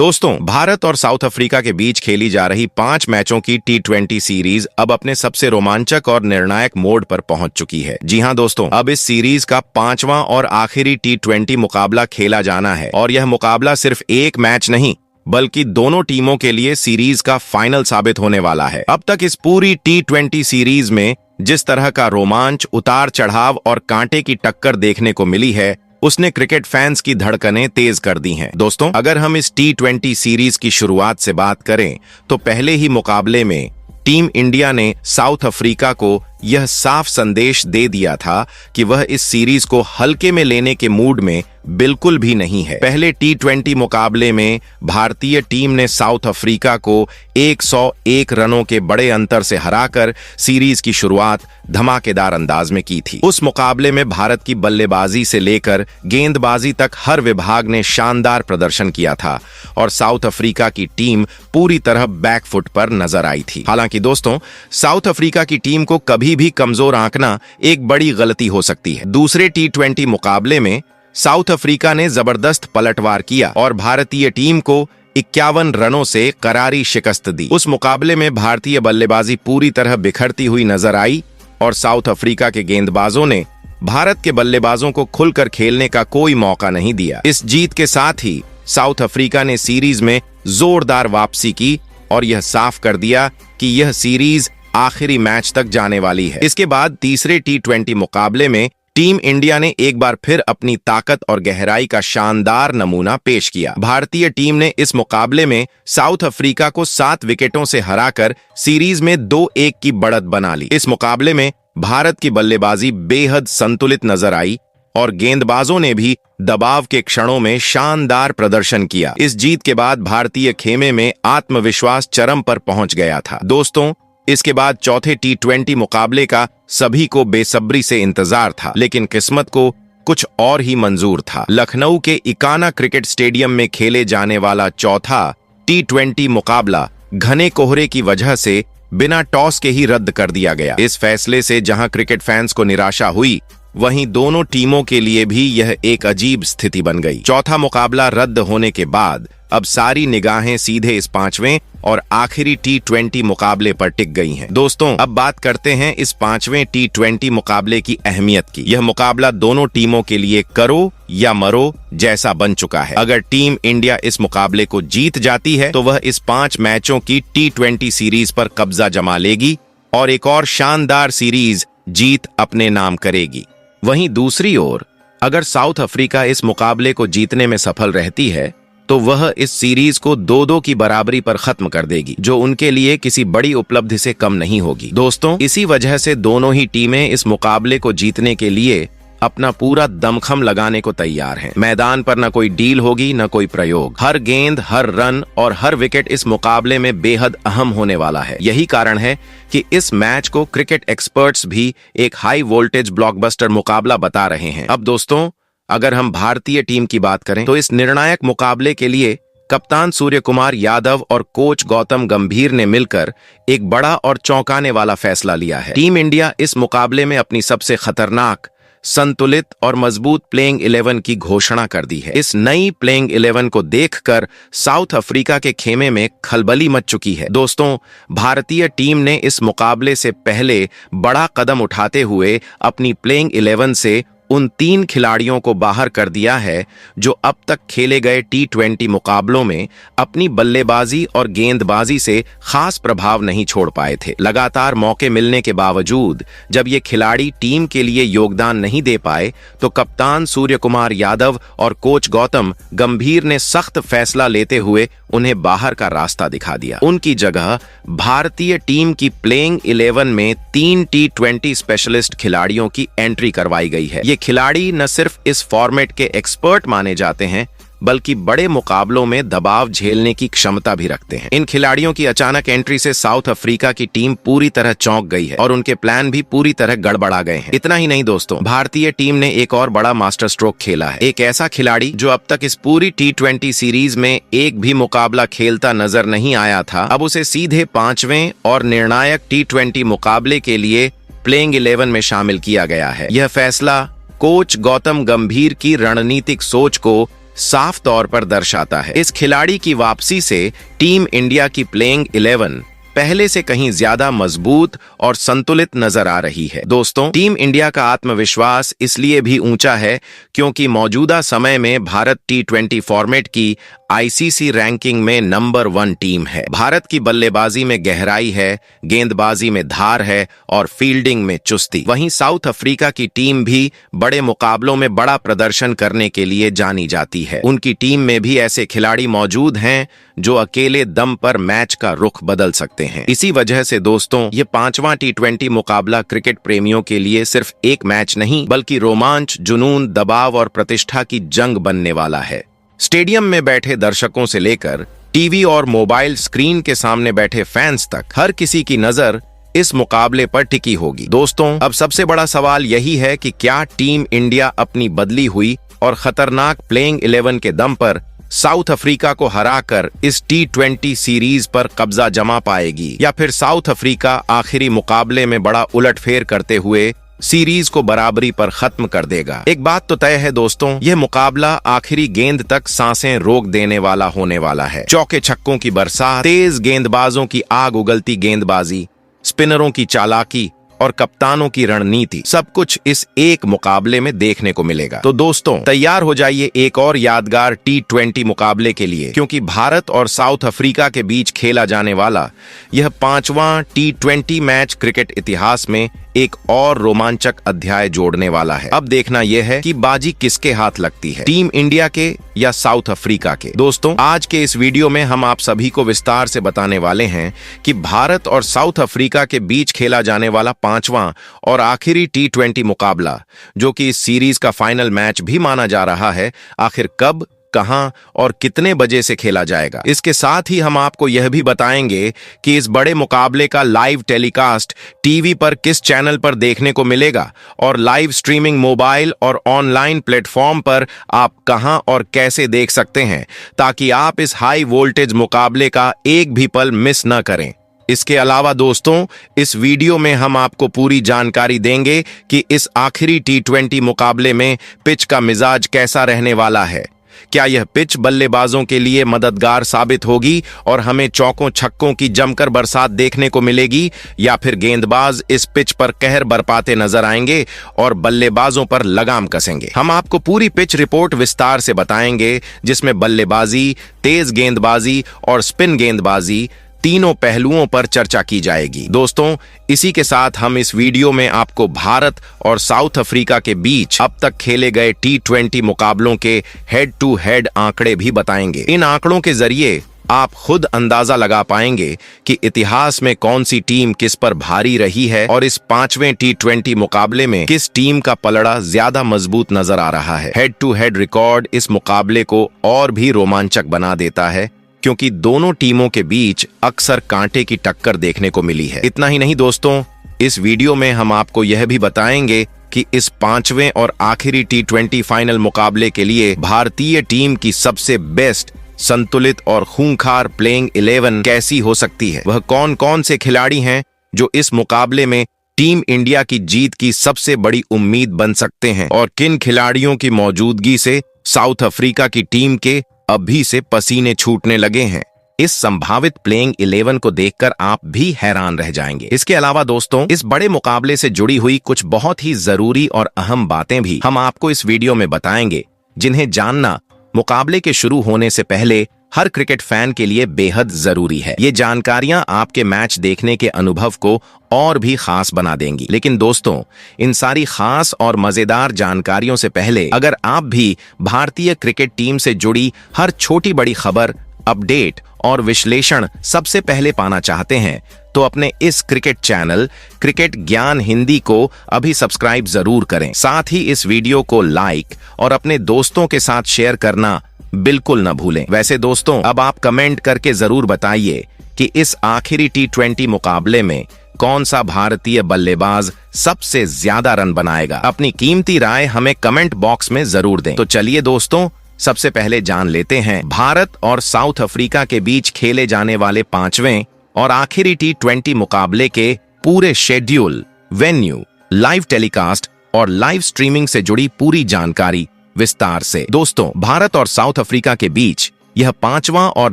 दोस्तों, भारत और south Africa के बीच खेली जा रही 5 मैचों की T20 सीरीज अब अपने सबसे रोमांचक और निर्णायक मोड पर पहुंच चुकी है। जी हां दोस्तों, अब इस सीरीज का 5वां और आखिरी T20 मुकाबला खेला जाना है और यह मुकाबला सिर्फ एक मैच नहीं बल्कि दोनों टीमों के लिए सीरीज का फाइनल साबित होने वाला है। अब तक इस पूरी T20 सीरीज में जिस तरह का रोमांच, उतार चढ़ाव और कांटे की टक्कर देखने को मिली है, उसने क्रिकेट फैंस की धड़कनें तेज कर दी हैं। दोस्तों, अगर हम इस T20 सीरीज की शुरुआत से बात करें तो पहले ही मुकाबले में टीम इंडिया ने साउथ अफ्रीका को यह साफ संदेश दे दिया था कि वह इस सीरीज को हल्के में लेने के मूड में बिल्कुल भी नहीं है। पहले T20 मुकाबले में भारतीय टीम ने साउथ अफ्रीका को 101 रनों के बड़े अंतर से हराकर सीरीज की शुरुआत धमाकेदार अंदाज में की थी। उस मुकाबले में भारत की बल्लेबाजी से लेकर गेंदबाजी तक हर विभाग ने शानदार प्रदर्शन किया था और साउथ अफ्रीका की टीम पूरी तरह बैकफुट पर नजर आई थी। हालांकि दोस्तों, साउथ अफ्रीका की टीम को कभी भी कमजोर आंकना एक बड़ी गलती हो सकती है। दूसरे T20 मुकाबले में साउथ अफ्रीका ने जबरदस्त पलटवार किया और भारतीय टीम को 51 रनों से करारी शिकस्त दी। उस मुकाबले में भारतीय बल्लेबाजी पूरी तरह बिखरती हुई नजर आई और साउथ अफ्रीका के गेंदबाजों ने भारत के बल्लेबाजों को खुलकर खेलने का कोई मौका नहीं दिया। इस जीत के साथ ही साउथ अफ्रीका ने सीरीज में जोरदार वापसी की और यह साफ कर दिया कि यह सीरीज आखिरी मैच तक जाने वाली है। इसके बाद तीसरे T20 मुकाबले में टीम इंडिया ने एक बार फिर अपनी ताकत और गहराई का शानदार नमूना पेश किया। भारतीय टीम ने इस मुकाबले में साउथ अफ्रीका को 7 विकेटों से हराकर सीरीज में 2-1 की बढ़त बना ली। इस मुकाबले में भारत की बल्लेबाजी बेहद संतुलित नजर आई और गेंदबाजों ने भी दबाव के क्षणों में शानदार प्रदर्शन किया। इस जीत के बाद भारतीय खेमे में आत्मविश्वास चरम पर पहुंच गया था। दोस्तों, इसके बाद चौथे T20 मुकाबले का सभी को बेसब्री से इंतजार था, लेकिन किस्मत को कुछ और ही मंजूर था। लखनऊ के इकाना क्रिकेट स्टेडियम में खेले जाने वाला चौथा T20 मुकाबला घने कोहरे की वजह से बिना टॉस के ही रद्द कर दिया गया। इस फैसले से जहां क्रिकेट फैंस को निराशा हुई, वहीं दोनों टीमों के लिए भी यह एक अजीब स्थिति बन गई। चौथा मुकाबला रद्द होने के बाद अब सारी निगाहें सीधे इस 5वें और आखिरी T20 मुकाबले पर टिक गई हैं। दोस्तों, अब बात करते हैं इस 5वें T20 मुकाबले की अहमियत की। यह मुकाबला दोनों टीमों के लिए करो या मरो जैसा बन चुका है। अगर टीम इंडिया इस मुकाबले को जीत जाती है तो वह इस 5 मैचों की T20 सीरीज पर कब्जा जमा लेगी और एक और शानदार सीरीज जीत अपने नाम करेगी। वहीं दूसरी ओर अगर साउथ अफ्रीका इस मुकाबले को जीतने में सफल रहती है तो वह इस सीरीज को 2-2 की बराबरी पर खत्म कर देगी, जो उनके लिए किसी बड़ी उपलब्धि से कम नहीं होगी। दोस्तों, इसी वजह से दोनों ही टीमें इस मुकाबले को जीतने के लिए अपना पूरा दमखम लगाने को तैयार हैं। मैदान पर न कोई डील होगी, न कोई प्रयोग। हर गेंद, हर रन और हर विकेट इस मुकाबले में बेहद अहम होने वाला है। यही कारण है कि इस मैच को क्रिकेट एक्सपर्ट्स भी एक हाई वोल्टेज ब्लॉकबस्टर मुकाबला बता रहे हैं। अब दोस्तों, अगर हम भारतीय टीम की बात करें तो इस निर्णायक मुकाबले के लिए कप्तान सूर्यकुमार यादव और कोच गौतम गंभीर ने मिलकर एक बड़ा और चौंकाने वाला फैसला लिया है। टीम इंडिया इस मुकाबले में अपनी सबसे खतरनाक, संतुलित और मजबूत प्लेइंग 11 की घोषणा कर दी है। इस नई प्लेइंग 11 को देखकर साउथ अफ्रीका के खेमे में खलबली मच चुकी है। दोस्तों, भारतीय टीम ने इस मुकाबले से पहले बड़ा कदम उठाते हुए अपनी प्लेइंग 11 से उन 3 खिलाड़ियों को बाहर कर दिया है जो अब तक खेले गए T20 मुकाबलों में अपनी बल्लेबाजी और गेंदबाजी से खास प्रभाव नहीं छोड़ पाए थे। लगातार मौके मिलने के बावजूद जब ये खिलाड़ी टीम के लिए योगदान नहीं दे पाए तो कप्तान सूर्यकुमार यादव और कोच गौतम गंभीर ने सख्त फैसला लेते हुए उन्हें बाहर का रास्ता दिखा दिया। उनकी जगह भारतीय टीम की प्लेइंग 11 में 3 T20 स्पेशलिस्ट खिलाड़ियों की एंट्री करवाई गई है। ये खिलाड़ी न सिर्फ इस फॉर्मेट के एक्सपर्ट माने जाते हैं बल्कि बड़े मुकाबलों में दबाव झेलने की क्षमता भी रखते हैं। इन खिलाड़ियों की अचानक एंट्री से साउथ अफ्रीका की टीम पूरी तरह चौंक गई है और उनके प्लान भी पूरी तरह गड़बड़ा गए हैं। इतना ही नहीं दोस्तों, भारतीय टीम ने एक और बड़ा मास्टर स्ट्रोक खेला है। एक ऐसा खिलाड़ी जो अब तक इस पूरी T20 सीरीज में एक भी मुकाबला खेलता नजर नहीं आया था, अब उसे सीधे 5वें और निर्णायक T20 मुकाबले के लिए प्लेइंग 11 में शामिल किया गया है। यह फैसला कोच गौतम गंभीर की रणनीतिक सोच को साफ तौर पर दर्शाता है। इस खिलाड़ी की वापसी से टीम इंडिया की प्लेइंग 11 पहले से कहीं ज्यादा मजबूत और संतुलित नजर आ रही है। दोस्तों, टीम इंडिया का आत्मविश्वास इसलिए भी ऊंचा है क्योंकि मौजूदा समय में भारत T20 फॉर्मेट की आईसीसी रैंकिंग में नंबर 1 टीम है। भारत की बल्लेबाजी में गहराई है, गेंदबाजी में धार है और फील्डिंग में चुस्ती। वहीं साउथ अफ्रीका की टीम भी बड़े मुकाबलों में बड़ा प्रदर्शन करने के लिए जानी जाती है। उनकी टीम में भी ऐसे खिलाड़ी मौजूद हैं जो अकेले दम पर मैच का रुख बदल सकते हैं। इसी वजह से दोस्तों, ये 5वां T20 मुकाबला क्रिकेट प्रेमियों के लिए सिर्फ एक मैच नहीं बल्कि रोमांच, जुनून, दबाव और प्रतिष्ठा की जंग बनने वाला है। स्टेडियम में बैठे दर्शकों से लेकर टीवी और मोबाइल स्क्रीन के सामने बैठे फैंस तक हर किसी की नजर इस मुकाबले पर टिकी होगी। दोस्तों, अब सबसे बड़ा सवाल यही है कि क्या टीम इंडिया अपनी बदली हुई और खतरनाक प्लेइंग 11 के दम पर साउथ अफ्रीका को हराकर इस T20 सीरीज पर कब्जा जमा पाएगी या फिर साउथ अफ्रीका आखिरी मुकाबले में बड़ा उलटफेर करते हुए सीरीज को बराबरी पर खत्म कर देगा। एक बात तो तय है दोस्तों, यह मुकाबला आखिरी गेंद तक सांसें रोक देने वाला होने वाला है। चौके छक्कों की बरसात, तेज गेंदबाजों की आग उगलती गेंदबाजी, स्पिनरों की चालाकी और कप्तानों की रणनीति, सब कुछ इस एक मुकाबले में देखने को मिलेगा। तो दोस्तों, तैयार हो जाइए एक और यादगार T20 मुकाबले के लिए, क्योंकि भारत और साउथ अफ्रीका के बीच खेला जाने वाला यह 5वां T20 मैच क्रिकेट इतिहास में एक और रोमांचक अध्याय जोड़ने वाला है। अब देखना यह है कि बाजी किसके हाथ लगती है, टीम इंडिया के या साउथ अफ्रीका के। दोस्तों, आज के इस वीडियो में हम आप सभी को विस्तार से बताने वाले हैं कि भारत और साउथ अफ्रीका के बीच खेला जाने वाला 5वां और आखिरी T20 मुकाबला, जो कि इस सीरीज का फाइनल मैच भी माना जा रहा है, आखिर कब, कहां और कितने बजे से खेला जाएगा। इसके साथ ही हम आपको यह भी बताएंगे कि इस बड़े मुकाबले का लाइव टेलीकास्ट टीवी पर किस चैनल पर देखने को मिलेगा और लाइव स्ट्रीमिंग मोबाइल और ऑनलाइन प्लेटफॉर्म पर आप कहां और कैसे देख सकते हैं, ताकि आप इस हाई वोल्टेज मुकाबले का एक भी पल मिस न करें। इसके अलावा दोस्तों, इस वीडियो में हम आपको पूरी जानकारी देंगे कि इस आखिरी T20 मुकाबले में पिच का मिजाज कैसा रहने वाला है। क्या यह पिच बल्लेबाजों के लिए मददगार साबित होगी और हमें चौकों छक्कों की जमकर बरसात देखने को मिलेगी, या फिर गेंदबाज इस पिच पर कहर बरपाते नजर आएंगे और बल्लेबाजों पर लगाम कसेंगे। हम आपको पूरी पिच रिपोर्ट विस्तार से बताएंगे, जिसमें बल्लेबाजी, तेज गेंदबाजी और स्पिन गेंदबाजी तीनों पहलुओं पर चर्चा की जाएगी। दोस्तों, इसी के साथ हम इस वीडियो में आपको भारत और साउथ अफ्रीका के बीच अब तक खेले गए T20 मुकाबलों के हेड टू हेड आंकड़े भी बताएंगे। इन आंकड़ों के जरिए आप खुद अंदाजा लगा पाएंगे कि इतिहास में कौन सी टीम किस पर भारी रही है और इस 5वें T20 मुकाबले में किस टीम का पलड़ा ज्यादा मजबूत नजर आ रहा है। हेड टू हेड रिकॉर्ड इस मुकाबले को और भी रोमांचक बना देता है, क्योंकि दोनों टीमों के बीच अक्सर कांटे की टक्कर देखने को मिली है। इतना ही नहीं दोस्तों, इस वीडियो में हम आपको यह भी बताएंगे कि इस 5वें और आखिरी T20 फाइनल मुकाबले के लिए भारतीय टीम की सबसे बेस्ट, संतुलित और खूंखार प्लेइंग 11 कैसी हो सकती है। वह कौन कौन से खिलाड़ी हैं जो इस मुकाबले में टीम इंडिया की जीत की सबसे बड़ी उम्मीद बन सकते हैं, और किन खिलाड़ियों की मौजूदगी से साउथ अफ्रीका की टीम के अभी से पसीने छूटने लगे हैं। इस संभावित प्लेइंग 11 को देखकर आप भी हैरान रह जाएंगे। इसके अलावा दोस्तों, इस बड़े मुकाबले से जुड़ी हुई कुछ बहुत ही जरूरी और अहम बातें भी हम आपको इस वीडियो में बताएंगे, जिन्हें जानना मुकाबले के शुरू होने से पहले हर क्रिकेट फैन के लिए बेहद जरूरी है। ये जानकारियां आपके मैच देखने के अनुभव को और भी खास बना देंगी। लेकिन दोस्तों, इन सारी खास और मजेदार जानकारियों से पहले अगर आप भी भारतीय क्रिकेट टीम से जुड़ी हर छोटी बड़ी खबर, अपडेट और विश्लेषण सबसे पहले पाना चाहते हैं, तो अपने इस क्रिकेट चैनल क्रिकेट ज्ञान हिंदी को अभी सब्सक्राइब जरूर करें। साथ ही इस वीडियो को लाइक और अपने दोस्तों के साथ शेयर करना बिल्कुल न भूलें। वैसे दोस्तों, अब आप कमेंट करके जरूर बताइए कि इस आखिरी T20 मुकाबले में कौन सा भारतीय बल्लेबाज सबसे ज्यादा रन बनाएगा। अपनी कीमती राय हमें कमेंट बॉक्स में जरूर दें। तो चलिए दोस्तों, सबसे पहले जान लेते हैं भारत और साउथ अफ्रीका के बीच खेले जाने वाले 5वें और आखिरी T20 मुकाबले के पूरे शेड्यूल, वेन्यू, लाइव टेलीकास्ट और लाइव स्ट्रीमिंग से जुड़ी पूरी जानकारी विस्तार से। दोस्तों, भारत और साउथ अफ्रीका के बीच यह 5वां और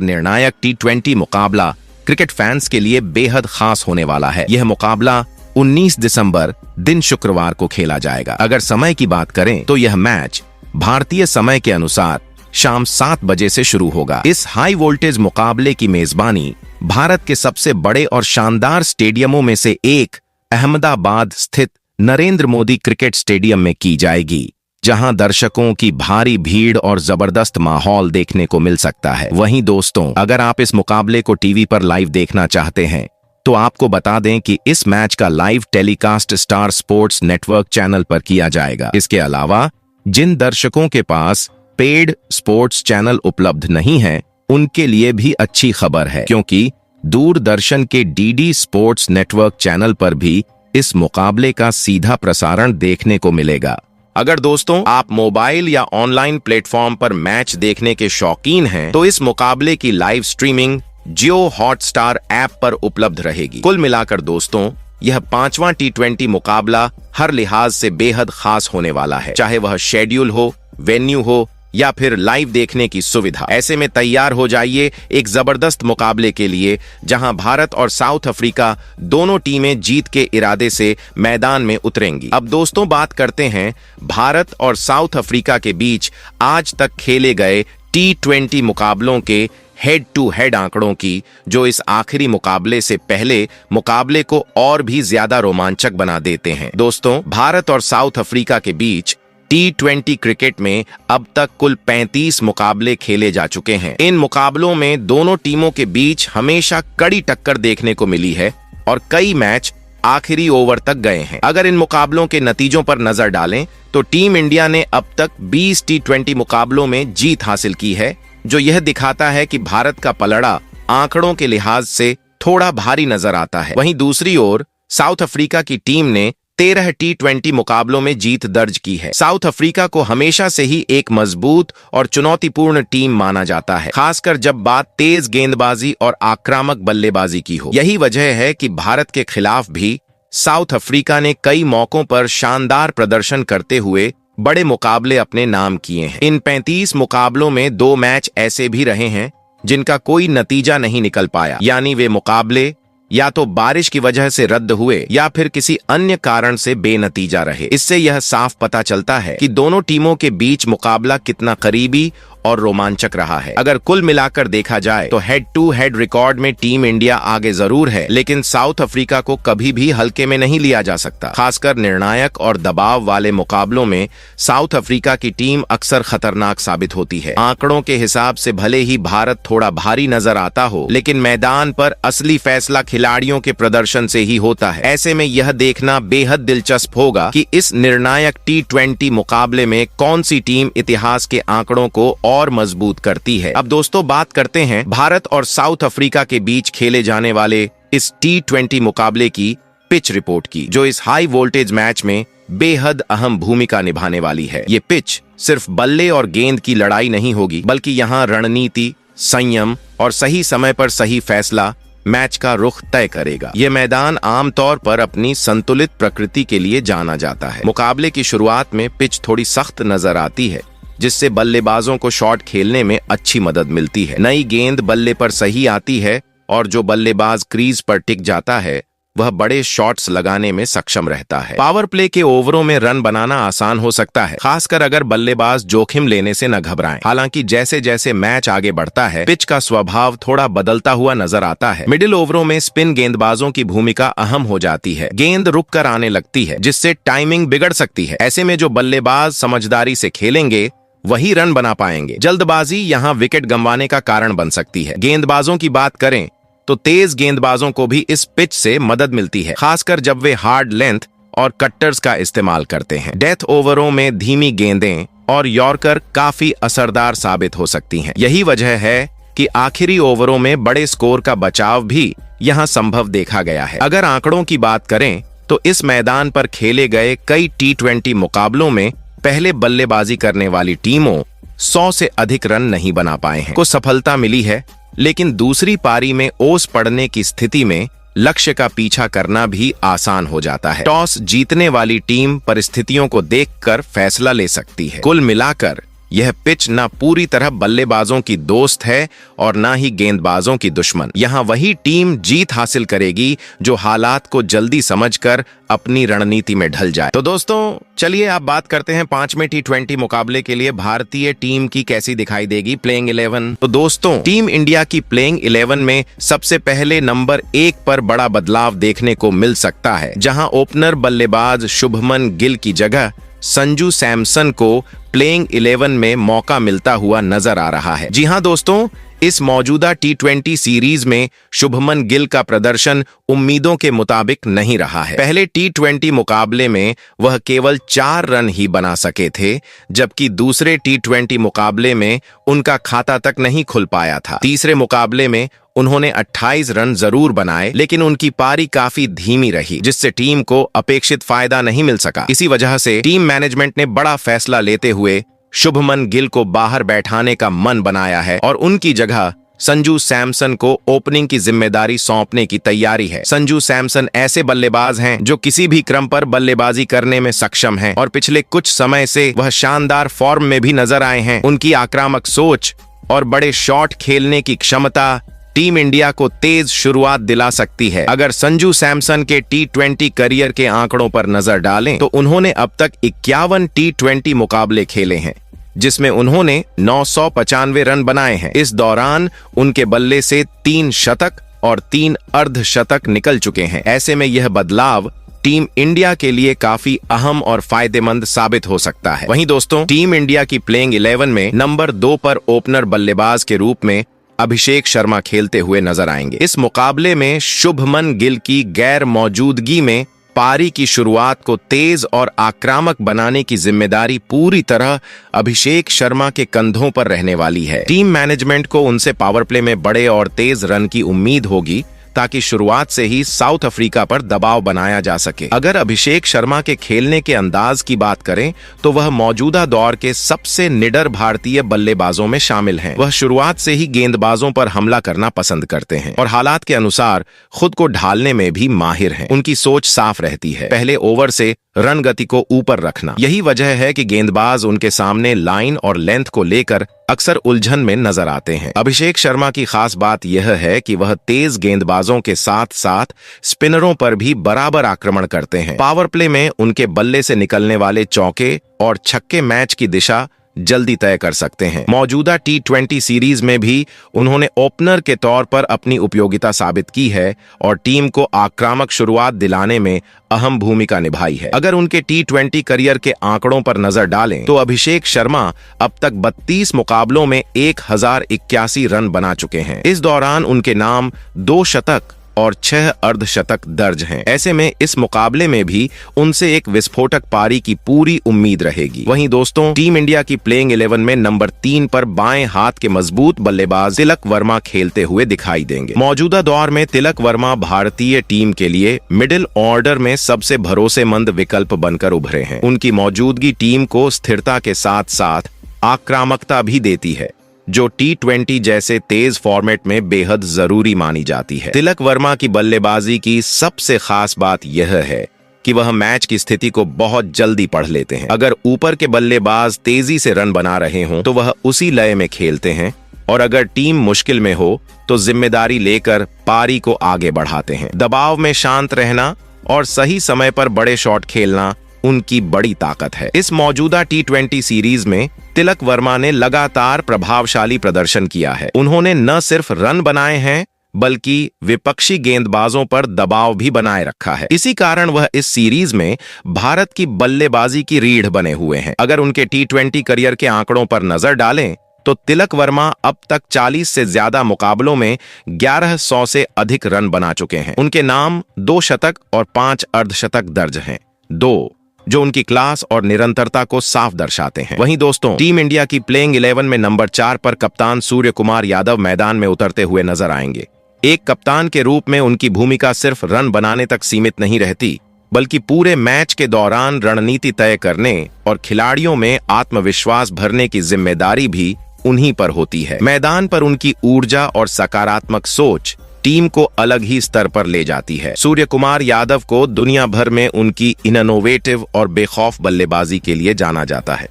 निर्णायक T20 मुकाबला क्रिकेट फैंस के लिए बेहद खास होने वाला है। यह मुकाबला 19 दिसंबर दिन शुक्रवार को खेला जाएगा। अगर समय की बात करें तो यह मैच भारतीय समय के अनुसार शाम 7 बजे से शुरू होगा। इस हाई वोल्टेज मुकाबले की मेजबानी भारत के सबसे बड़े और शानदार स्टेडियमों में से एक अहमदाबाद स्थित नरेंद्र मोदी क्रिकेट स्टेडियम में की जाएगी, जहां दर्शकों की भारी भीड़ और जबरदस्त माहौल देखने को मिल सकता है। वहीं दोस्तों, अगर आप इस मुकाबले को टीवी पर लाइव देखना चाहते हैं तो आपको बता दें कि इस मैच का live telecast star sports network channel पर किया जाएगा। इसके अलावा जिन दर्शकों के पास पेड स्पोर्ट्स चैनल उपलब्ध नहीं है, उनके लिए भी अच्छी खबर है, क्योंकि दूरदर्शन के डीडी स्पोर्ट्स नेटवर्क चैनल पर भी इस मुकाबले का सीधा प्रसारण देखने को मिलेगा। अगर दोस्तों आप मोबाइल या ऑनलाइन प्लेटफॉर्म पर मैच देखने के शौकीन हैं, तो इस मुकाबले की लाइव स्ट्रीमिंग जियो हॉटस्टार ऐप पर उपलब्ध रहेगी। कुल मिलाकर दोस्तों, यह 5वां T20 मुकाबला हर लिहाज से बेहद खास होने वाला है, चाहे वह शेड्यूल हो, वेन्यू हो या फिर लाइव देखने की सुविधा। ऐसे में तैयार हो जाइए एक जबरदस्त मुकाबले के लिए, जहां भारत और साउथ अफ्रीका दोनों टीमें जीत के इरादे से मैदान में उतरेंगी। अब दोस्तों बात करते हैं भारत और साउथ अफ्रीका के बीच आज तक खेले गए T20 मुकाबलों के हेड टू हेड आंकड़ों की, जो इस आखिरी मुकाबले से पहले मुकाबले को और भी ज्यादा रोमांचक बना देते हैं। दोस्तों, भारत और साउथ अफ्रीका के बीच T20 क्रिकेट में अब तक कुल 35 मुकाबले खेले जा चुके हैं। इन मुकाबलों में दोनों टीमों के बीच हमेशा कड़ी टक्कर देखने को मिली है और कई मैच आखिरी ओवर तक गए हैं। अगर इन मुकाबलों के नतीजों पर नजर डालें तो टीम इंडिया ने अब तक 20 T20 मुकाबलों में जीत हासिल की है, जो यह दिखाता है कि भारत का पलड़ा आंकड़ों के लिहाज से थोड़ा भारी नजर आता है। वहीं दूसरी ओर साउथ अफ्रीका की टीम ने 13 T20 मुकाबलों में जीत दर्ज की है। साउथ अफ्रीका को हमेशा से ही एक मजबूत और चुनौतीपूर्ण टीम माना जाता है, खासकर जब बात तेज गेंदबाजी और आक्रामक बल्लेबाजी की हो। यही वजह है कि भारत के खिलाफ भी साउथ अफ्रीका ने कई मौकों पर शानदार प्रदर्शन करते हुए बड़े मुकाबले अपने नाम किए हैं। इन 35 मुकाबलों में 2 मैच ऐसे भी रहे हैं जिनका कोई नतीजा नहीं निकल पाया, यानी वे मुकाबले या तो बारिश की वजह से रद्द हुए या फिर किसी अन्य कारण से बेनतीजा रहे। इससे यह साफ पता चलता है कि दोनों टीमों के बीच मुकाबला कितना करीबी और रोमांचक रहा है। अगर कुल मिलाकर देखा जाए तो हेड टू हेड रिकॉर्ड में टीम इंडिया आगे जरूर है, लेकिन साउथ अफ्रीका को कभी भी हल्के में नहीं लिया जा सकता। खासकर निर्णायक और दबाव वाले मुकाबलों में साउथ अफ्रीका की टीम अक्सर खतरनाक साबित होती है। आंकड़ों के हिसाब से भले ही भारत थोड़ा भारी नजर आता हो, लेकिन मैदान पर असली फैसला खिलाड़ियों के प्रदर्शन से ही होता है। ऐसे में यह देखना बेहद दिलचस्प होगा कि इस निर्णायक T20 मुकाबले में कौन सी टीम इतिहास के आंकड़ों को और मजबूत करती है। अब दोस्तों बात करते हैं भारत और साउथ अफ्रीका के बीच खेले जाने वाले इस T20 मुकाबले की पिच रिपोर्ट की, जो इस हाई वोल्टेज मैच में बेहद अहम भूमिका निभाने वाली है। ये पिच सिर्फ बल्ले और गेंद की लड़ाई नहीं होगी, बल्कि यहाँ रणनीति, संयम और सही समय पर सही फैसला मैच का रुख तय करेगा। ये मैदान आमतौर पर अपनी संतुलित प्रकृति के लिए जाना जाता है। मुकाबले की शुरुआत में पिच थोड़ी सख्त नजर आती है, जिससे बल्लेबाजों को शॉट खेलने में अच्छी मदद मिलती है। नई गेंद बल्ले पर सही आती है और जो बल्लेबाज क्रीज पर टिक जाता है वह बड़े शॉट्स लगाने में सक्षम रहता है। पावर प्ले के ओवरों में रन बनाना आसान हो सकता है, खासकर अगर बल्लेबाज जोखिम लेने से न घबराएं। हालांकि जैसे जैसे मैच आगे बढ़ता है, पिच का स्वभाव थोड़ा बदलता हुआ नजर आता है। मिडिल ओवरों में स्पिन गेंदबाजों की भूमिका अहम हो जाती है। गेंद रुक कर आने लगती है, जिससे टाइमिंग बिगड़ सकती है। ऐसे में जो बल्लेबाज समझदारी से खेलेंगे वही रन बना पाएंगे। जल्दबाजी यहाँ विकेट गंवाने का कारण बन सकती है। गेंदबाजों की बात करें तो तेज गेंदबाजों को भी इस पिच से मदद मिलती है, खासकर जब वे हार्ड लेंथ और कट्टर्स का इस्तेमाल करते हैं। डेथ ओवरों में धीमी गेंदें और यॉर्कर काफी असरदार साबित हो सकती हैं। यही वजह है कि आखिरी ओवरों में बड़े स्कोर का बचाव भी यहाँ संभव देखा गया है। अगर आंकड़ों की बात करें तो इस मैदान पर खेले गए कई T20 मुकाबलों में पहले बल्लेबाजी करने वाली टीमों 100 से अधिक रन नहीं बना पाए हैं। को सफलता मिली है, लेकिन दूसरी पारी में ओस पड़ने की स्थिति में लक्ष्य का पीछा करना भी आसान हो जाता है। टॉस जीतने वाली टीम परिस्थितियों को देखकर फैसला ले सकती है। कुल मिलाकर यह पिच न पूरी तरह बल्लेबाजों की दोस्त है और न ही गेंदबाजों की दुश्मन। यहाँ वही टीम जीत हासिल करेगी जो हालात को जल्दी समझकर अपनी रणनीति में ढल जाए। तो दोस्तों चलिए आप बात करते हैं 5वें T20 मुकाबले के लिए भारतीय टीम की कैसी दिखाई देगी प्लेइंग 11। तो दोस्तों टीम इंडिया की प्लेइंग 11 में सबसे पहले नंबर 1 पर बड़ा बदलाव देखने को मिल सकता है, जहां ओपनर बल्लेबाज शुभमन गिल की जगह संजू सैमसन को प्लेइंग 11 में मौका मिलता हुआ नजर आ रहा है। जी हां दोस्तों, इस मौजूदा T20 सीरीज में शुभमन गिल का प्रदर्शन उम्मीदों के मुताबिक नहीं रहा है। पहले T20 मुकाबले में वह केवल 4 रन ही बना सके थे, जबकि दूसरे T20 मुकाबले में उनका खाता तक नहीं खुल पाया था। तीसरे मुकाबले में उन्होंने 28 रन जरूर बनाए, लेकिन उनकी पारी काफी धीमी रही, जिससे टीम को अपेक्षित फायदा नहीं मिल सका। इसी वजह से टीम मैनेजमेंट ने बड़ा फैसला लेते हुए शुभमन गिल को बाहर बैठाने का मन बनाया है और उनकी जगह संजू सैमसन को ओपनिंग की जिम्मेदारी सौंपने की तैयारी है। संजू सैमसन ऐसे बल्लेबाज हैं जो किसी भी क्रम पर बल्लेबाजी करने में सक्षम हैं और पिछले कुछ समय से वह शानदार फॉर्म में भी नजर आए हैं। उनकी आक्रामक सोच और बड़े शॉट खेलने की क्षमता टीम इंडिया को तेज शुरुआत दिला सकती है। अगर संजू सैमसन के T20 करियर के आंकड़ों पर नजर डालें तो उन्होंने अब तक 51 T20 मुकाबले खेले हैं, जिसमें उन्होंने 995 रन बनाए हैं। इस दौरान उनके बल्ले से 3 शतक और 3 अर्धशतक निकल चुके हैं। ऐसे में यह बदलाव टीम इंडिया के लिए काफी अहम और फायदेमंद साबित हो सकता है। वहीं दोस्तों टीम इंडिया की प्लेइंग 11 में नंबर 2 पर ओपनर बल्लेबाज के रूप में अभिषेक शर्मा खेलते हुए नजर आएंगे। इस मुकाबले में शुभमन गिल की गैर मौजूदगी में पारी की शुरुआत को तेज और आक्रामक बनाने की जिम्मेदारी पूरी तरह अभिषेक शर्मा के कंधों पर रहने वाली है। टीम मैनेजमेंट को उनसे पावर प्ले में बड़े और तेज रन की उम्मीद होगी, ताकि शुरुआत से ही साउथ अफ्रीका पर दबाव बनाया जा सके। अगर अभिषेक शर्मा के खेलने के अंदाज की बात करें तो वह मौजूदा दौर के सबसे निडर भारतीय बल्लेबाजों में शामिल हैं। वह शुरुआत से ही गेंदबाजों पर हमला करना पसंद करते हैं और हालात के अनुसार खुद को ढालने में भी माहिर हैं। उनकी सोच साफ रहती है, पहले ओवर से रन गति को ऊपर रखना। यही वजह है कि गेंदबाज उनके सामने लाइन और लेंथ को लेकर अक्सर उलझन में नजर आते हैं। अभिषेक शर्मा की खास बात यह है कि वह तेज गेंदबाजों के साथ साथ स्पिनरों पर भी बराबर आक्रमण करते हैं। पावर प्ले में उनके बल्ले से निकलने वाले चौके और छक्के मैच की दिशा जल्दी तय कर सकते हैं। मौजूदा T20 सीरीज में भी उन्होंने ओपनर के तौर पर अपनी उपयोगिता साबित की है और टीम को आक्रामक शुरुआत दिलाने में अहम भूमिका निभाई है। अगर उनके T20 करियर के आंकड़ों पर नजर डालें तो अभिषेक शर्मा अब तक 32 मुकाबलों में 1081 रन बना चुके हैं। इस दौरान उनके नाम 2 शतक और 6 अर्धशतक दर्ज हैं। ऐसे में इस मुकाबले में भी उनसे एक विस्फोटक पारी की पूरी उम्मीद रहेगी। वहीं दोस्तों टीम इंडिया की प्लेइंग 11 में नंबर 3 पर बाएं हाथ के मजबूत बल्लेबाज तिलक वर्मा खेलते हुए दिखाई देंगे। मौजूदा दौर में तिलक वर्मा भारतीय टीम के लिए मिडिल ऑर्डर में सबसे भरोसेमंद विकल्प बनकर उभरे हैं। उनकी मौजूदगी टीम को स्थिरता के साथ साथ आक्रामकता भी देती है, जो T20 जैसे तेज फॉर्मेट में बेहद जरूरी मानी जाती है। तिलक वर्मा की बल्लेबाजी की सबसे खास बात यह है कि वह मैच की स्थिति को बहुत जल्दी पढ़ लेते हैं। अगर ऊपर के बल्लेबाज तेजी से रन बना रहे हों तो वह उसी लय में खेलते हैं और अगर टीम मुश्किल में हो तो जिम्मेदारी लेकर पारी को आगे बढ़ाते हैं। दबाव में शांत रहना और सही समय पर बड़े शॉट खेलना उनकी बड़ी ताकत है। इस मौजूदा T20 सीरीज में तिलक वर्मा ने लगातार प्रभावशाली प्रदर्शन किया है। उन्होंने न सिर्फ रन बनाए हैं बल्कि विपक्षी गेंदबाजों पर दबाव भी बनाए रखा है। इसी कारण वह इस सीरीज में भारत की बल्लेबाजी की रीढ़ बने हुए हैं। अगर उनके T20 करियर के आंकड़ों पर नजर डालें तो तिलक वर्मा अब तक 40 से ज्यादा मुकाबलों में 1100 से अधिक रन बना चुके हैं। उनके नाम 2 शतक और 5 अर्धशतक दर्ज हैं, 2 जो उनकी क्लास और निरंतरता को साफ दर्शाते हैं। वहीं दोस्तों टीम इंडिया की प्लेइंग 11 में नंबर 4 पर कप्तान सूर्य कुमार यादव मैदान में उतरते हुए नजर आएंगे। एक कप्तान के रूप में उनकी भूमिका सिर्फ रन बनाने तक सीमित नहीं रहती, बल्कि पूरे मैच के दौरान रणनीति तय करने और खिलाड़ियों में आत्मविश्वास भरने की जिम्मेदारी भी उन्हीं पर होती है। मैदान पर उनकी ऊर्जा और सकारात्मक सोच टीम को अलग ही स्तर पर ले जाती है। सूर्य कुमार यादव को दुनिया भर में उनकी इनोवेटिव और बेखौफ बल्लेबाजी के लिए जाना जाता है।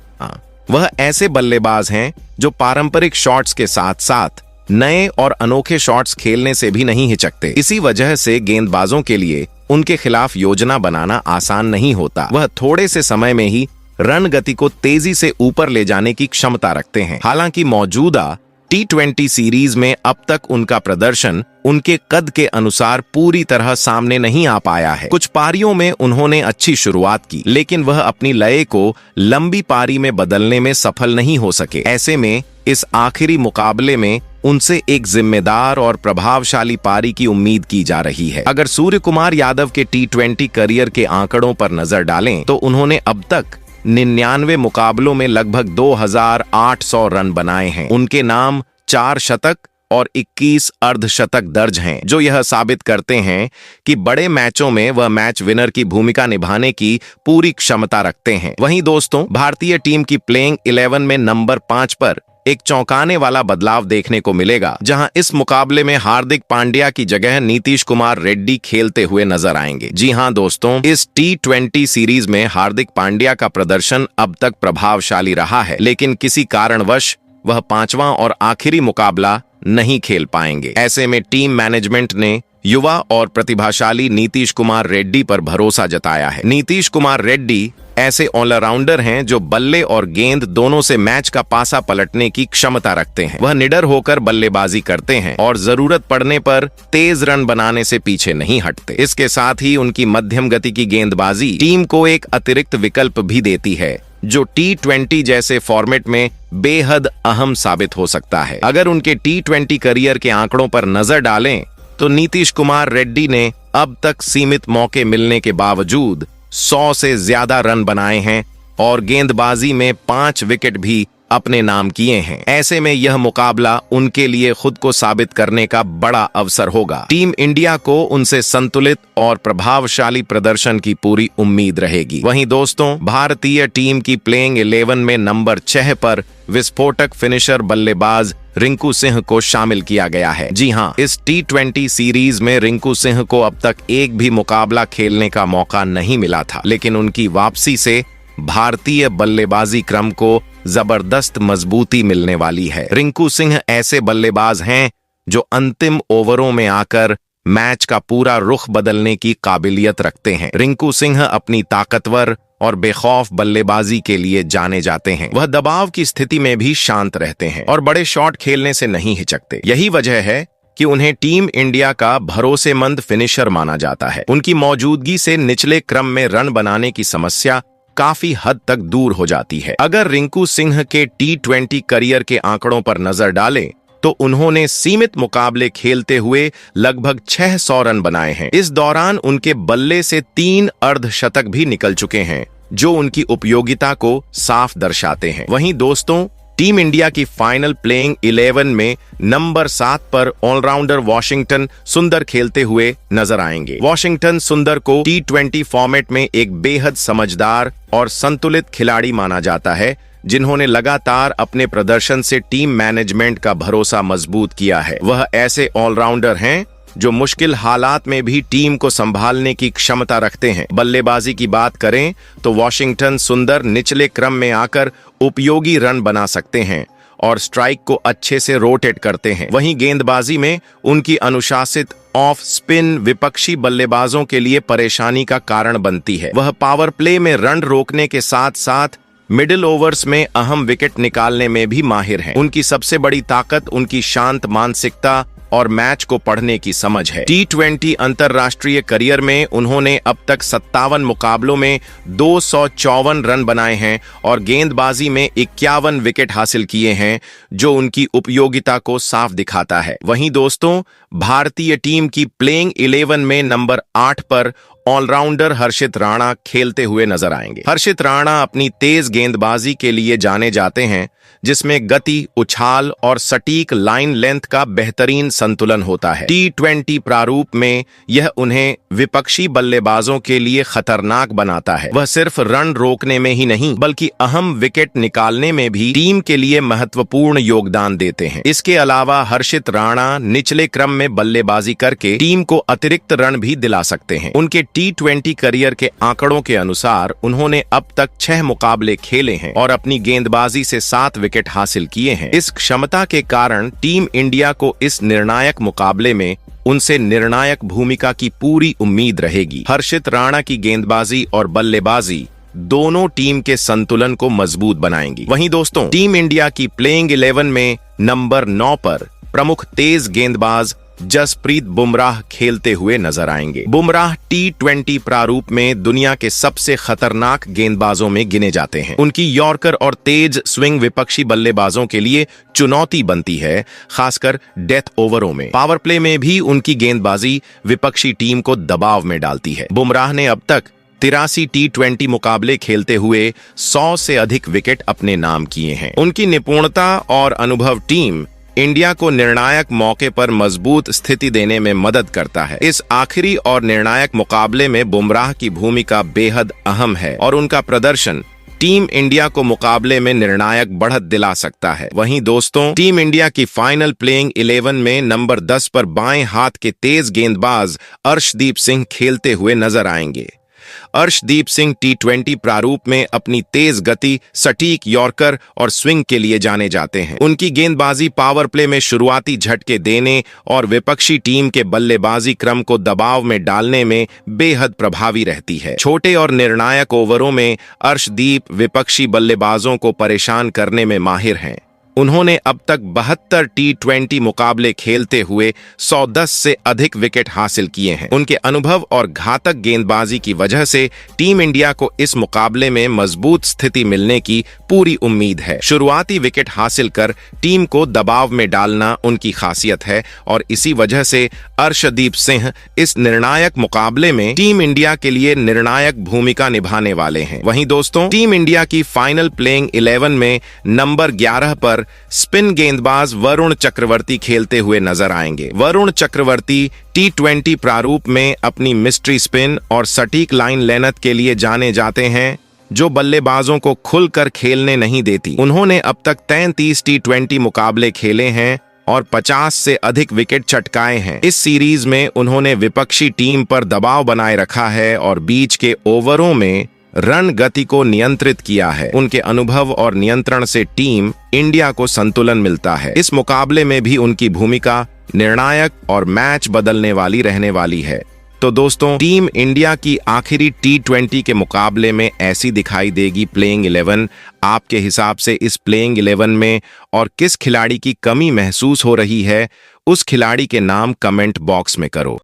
वह ऐसे बल्लेबाज हैं जो पारंपरिक शॉट्स के साथ साथ नए और अनोखे शॉट्स खेलने से भी नहीं हिचकते। इसी वजह से गेंदबाजों के लिए उनके खिलाफ योजना बनाना आसान नहीं होता। वह थोड़े से समय में ही रन गति को तेजी से ऊपर ले जाने की क्षमता रखते हैं। हालांकि मौजूदा T20 सीरीज में अब तक उनका प्रदर्शन उनके कद के अनुसार पूरी तरह सामने नहीं आ पाया है। कुछ पारियों में उन्होंने अच्छी शुरुआत की, लेकिन वह अपनी लय को लंबी पारी में बदलने में सफल नहीं हो सके। ऐसे में इस आखिरी मुकाबले में उनसे एक जिम्मेदार और प्रभावशाली पारी की उम्मीद की जा रही है। अगर सूर्य कुमार यादव के T20 करियर के आंकड़ों पर नजर डालें तो उन्होंने अब तक 99 मुकाबलों में लगभग 2800 रन बनाए हैं। उनके नाम 4 शतक और 21 अर्धशतक दर्ज हैं, जो यह साबित करते हैं कि बड़े मैचों में वह मैच विनर की भूमिका निभाने की पूरी क्षमता रखते हैं। वहीं दोस्तों, भारतीय टीम की प्लेइंग 11 में नंबर 5 पर एक चौंकाने वाला बदलाव देखने को मिलेगा, जहां इस मुकाबले में हार्दिक पांड्या की जगह नीतीश कुमार रेड्डी खेलते हुए नजर आएंगे। जी हां दोस्तों, इस T20 सीरीज में हार्दिक पांड्या का प्रदर्शन अब तक प्रभावशाली रहा है, लेकिन किसी कारणवश वह 5वां और आखिरी मुकाबला नहीं खेल पाएंगे। ऐसे में टीम मैनेजमेंट ने युवा और प्रतिभाशाली नीतीश कुमार रेड्डी पर भरोसा जताया है। नीतीश कुमार रेड्डी ऐसे ऑलराउंडर हैं जो बल्ले और गेंद दोनों से मैच का पासा पलटने की क्षमता रखते हैं। वह निडर होकर बल्लेबाजी करते हैं और जरूरत पड़ने पर तेज रन बनाने से पीछे नहीं हटते। इसके साथ ही उनकी मध्यम गति की गेंदबाजी टीम को एक अतिरिक्त विकल्प भी देती है, जो T20 जैसे फॉर्मेट में बेहद अहम साबित हो सकता है। अगर उनके T20 करियर के आंकड़ों पर नजर डालें तो नीतीश कुमार रेड्डी ने अब तक सीमित मौके मिलने के बावजूद 100 से ज्यादा रन बनाए हैं और गेंदबाजी में 5 विकेट भी अपने नाम किए हैं। ऐसे में यह मुकाबला उनके लिए खुद को साबित करने का बड़ा अवसर होगा। टीम इंडिया को उनसे संतुलित और प्रभावशाली प्रदर्शन की पूरी उम्मीद रहेगी। वहीं दोस्तों, भारतीय टीम की प्लेइंग 11 में नंबर 6 पर विस्फोटक फिनिशर बल्लेबाज रिंकू सिंह को शामिल किया गया है। जी हां, इस T20 सीरीज में रिंकू सिंह को अब तक एक भी मुकाबला खेलने का मौका नहीं मिला था, लेकिन उनकी वापसी से भारतीय बल्लेबाजी क्रम को जबरदस्त मजबूती मिलने वाली है। रिंकू सिंह ऐसे बल्लेबाज हैं जो अंतिम ओवरों में आकर मैच का पूरा रुख बदलने की काबिलियत रखते हैं। रिंकू सिंह अपनी ताकतवर और बेखौफ बल्लेबाजी के लिए जाने जाते हैं। वह दबाव की स्थिति में भी शांत रहते हैं और बड़े शॉट खेलने से नहीं हिचकते। यही वजह है कि उन्हें टीम इंडिया का भरोसेमंद फिनिशर माना जाता है। उनकी मौजूदगी से निचले क्रम में रन बनाने की समस्या काफी हद तक दूर हो जाती है। अगर रिंकू सिंह के T20 करियर के आंकड़ों पर नजर डालें तो उन्होंने सीमित मुकाबले खेलते हुए लगभग 600 रन बनाए हैं। इस दौरान उनके बल्ले से 3 अर्धशतक भी निकल चुके हैं, जो उनकी उपयोगिता को साफ दर्शाते हैं। वहीं दोस्तों, टीम इंडिया की फाइनल प्लेइंग 11 में नंबर 7 पर ऑलराउंडर वाशिंगटन सुंदर खेलते हुए नजर आएंगे। वाशिंगटन सुंदर को T20 फॉर्मेट में एक बेहद समझदार और संतुलित खिलाड़ी माना जाता है, जिन्होंने लगातार अपने प्रदर्शन से टीम मैनेजमेंट का भरोसा मजबूत किया है। वह ऐसे ऑलराउंडर हैं जो मुश्किल हालात में भी टीम को संभालने की क्षमता रखते हैं। बल्लेबाजी की बात करें तो वाशिंगटन सुंदर निचले क्रम में आकर उपयोगी रन बना सकते हैं और स्ट्राइक को अच्छे से रोटेट करते हैं। वहीं गेंदबाजी में उनकी अनुशासित ऑफ स्पिन विपक्षी बल्लेबाजों के लिए परेशानी का कारण बनती है। वह पावर प्ले में रन रोकने के साथ साथ मिडिल ओवर्स में अहम विकेट निकालने में भी माहिर हैं। उनकी सबसे बड़ी ताकत उनकी शांत मानसिकता और मैच को पढ़ने की समझ है। T20 अंतरराष्ट्रीय करियर में उन्होंने अब तक 57 मुकाबलों में 254 रन बनाए हैं और गेंदबाजी में 51 विकेट हासिल किए हैं, जो उनकी उपयोगिता को साफ दिखाता है। वहीं दोस्तों, भारतीय टीम की प्लेइंग 11 में नंबर 8 पर ऑलराउंडर हर्षित राणा खेलते हुए नजर आएंगे। हर्षित राणा अपनी तेज गेंदबाजी के लिए जाने जाते हैं, जिसमें गति, उछाल और सटीक लाइन लेंथ का बेहतरीन संतुलन होता है। T20 प्रारूप में यह उन्हें विपक्षी बल्लेबाजों के लिए खतरनाक बनाता है। वह सिर्फ रन रोकने में ही नहीं बल्कि अहम विकेट निकालने में भी टीम के लिए महत्वपूर्ण योगदान देते हैं। इसके अलावा हर्षित राणा निचले क्रम में बल्लेबाजी करके टीम को अतिरिक्त रन भी दिला सकते हैं। उनके T20 करियर के आंकड़ों के अनुसार उन्होंने अब तक 6 मुकाबले खेले हैं और अपनी गेंदबाजी से 7 विकेट हासिल किए हैं। इस क्षमता के कारण टीम इंडिया को इस निर्णायक मुकाबले में उनसे निर्णायक भूमिका की पूरी उम्मीद रहेगी। हर्षित राणा की गेंदबाजी और बल्लेबाजी दोनों टीम के संतुलन को मजबूत बनाएंगी। वहीं दोस्तों, टीम इंडिया की प्लेइंग 11 में नंबर 9 पर प्रमुख तेज गेंदबाज जसप्रीत बुमराह खेलते हुए नजर आएंगे। बुमराह T20 प्रारूप में दुनिया के सबसे खतरनाक गेंदबाजों में गिने जाते हैं। उनकी यॉर्कर और तेज स्विंग विपक्षी बल्लेबाजों के लिए चुनौती बनती है, खासकर डेथ ओवरों में। पावर प्ले में भी उनकी गेंदबाजी विपक्षी टीम को दबाव में डालती है। बुमराह ने अब तक 83 T20 मुकाबले खेलते हुए 100 से अधिक विकेट अपने नाम किए हैं। उनकी निपुणता और अनुभव टीम इंडिया को निर्णायक मौके पर मजबूत स्थिति देने में मदद करता है। इस आखिरी और निर्णायक मुकाबले में बुमराह की भूमिका बेहद अहम है और उनका प्रदर्शन टीम इंडिया को मुकाबले में निर्णायक बढ़त दिला सकता है। वहीं दोस्तों, टीम इंडिया की फाइनल प्लेइंग 11 में नंबर 10 पर बाएं हाथ के तेज गेंदबाज अर्शदीप सिंह खेलते हुए नजर आएंगे। अर्शदीप सिंह T20 प्रारूप में अपनी तेज गति, सटीक यॉर्कर और स्विंग के लिए जाने जाते हैं। उनकी गेंदबाजी पावर प्ले में शुरुआती झटके देने और विपक्षी टीम के बल्लेबाजी क्रम को दबाव में डालने में बेहद प्रभावी रहती है। छोटे और निर्णायक ओवरों में अर्शदीप विपक्षी बल्लेबाजों को परेशान करने में माहिर हैं। उन्होंने अब तक 72 T20 मुकाबले खेलते हुए 110 से अधिक विकेट हासिल किए हैं। उनके अनुभव और घातक गेंदबाजी की वजह से टीम इंडिया को इस मुकाबले में मजबूत स्थिति मिलने की पूरी उम्मीद है। शुरुआती विकेट हासिल कर टीम को दबाव में डालना उनकी खासियत है और इसी वजह से अर्शदीप सिंह इस निर्णायक मुकाबले में टीम इंडिया के लिए निर्णायक भूमिका निभाने वाले हैं। वहीं दोस्तों, टीम इंडिया की फाइनल प्लेइंग 11 में नंबर 11 पर स्पिन गेंदबाज वरुण चक्रवर्ती खेलते हुए नजर आएंगे। वरुण चक्रवर्ती T20 प्रारूप में अपनी मिस्ट्री स्पिन और सटीक लाइन लेंथ के लिए जाने जाते हैं, जो बल्लेबाजों को खुलकर खेलने नहीं देती। उन्होंने अब तक 33 T20 मुकाबले खेले हैं और 50 से अधिक विकेट चटकाए हैं। इस सीरीज में उन्होंने विपक्षी टीम पर दबाव बनाए रखा है और बीच के ओवरों में रन गति को नियंत्रित किया है। उनके अनुभव और नियंत्रण से टीम इंडिया को संतुलन मिलता है। इस मुकाबले में भी उनकी भूमिका निर्णायक और मैच बदलने वाली रहने वाली है। तो दोस्तों, टीम इंडिया की आखिरी T20 के मुकाबले में ऐसी दिखाई देगी प्लेइंग 11। आपके हिसाब से इस प्लेइंग 11 में और किस खिलाड़ी की कमी महसूस हो रही है, उस खिलाड़ी के नाम कमेंट बॉक्स में करो।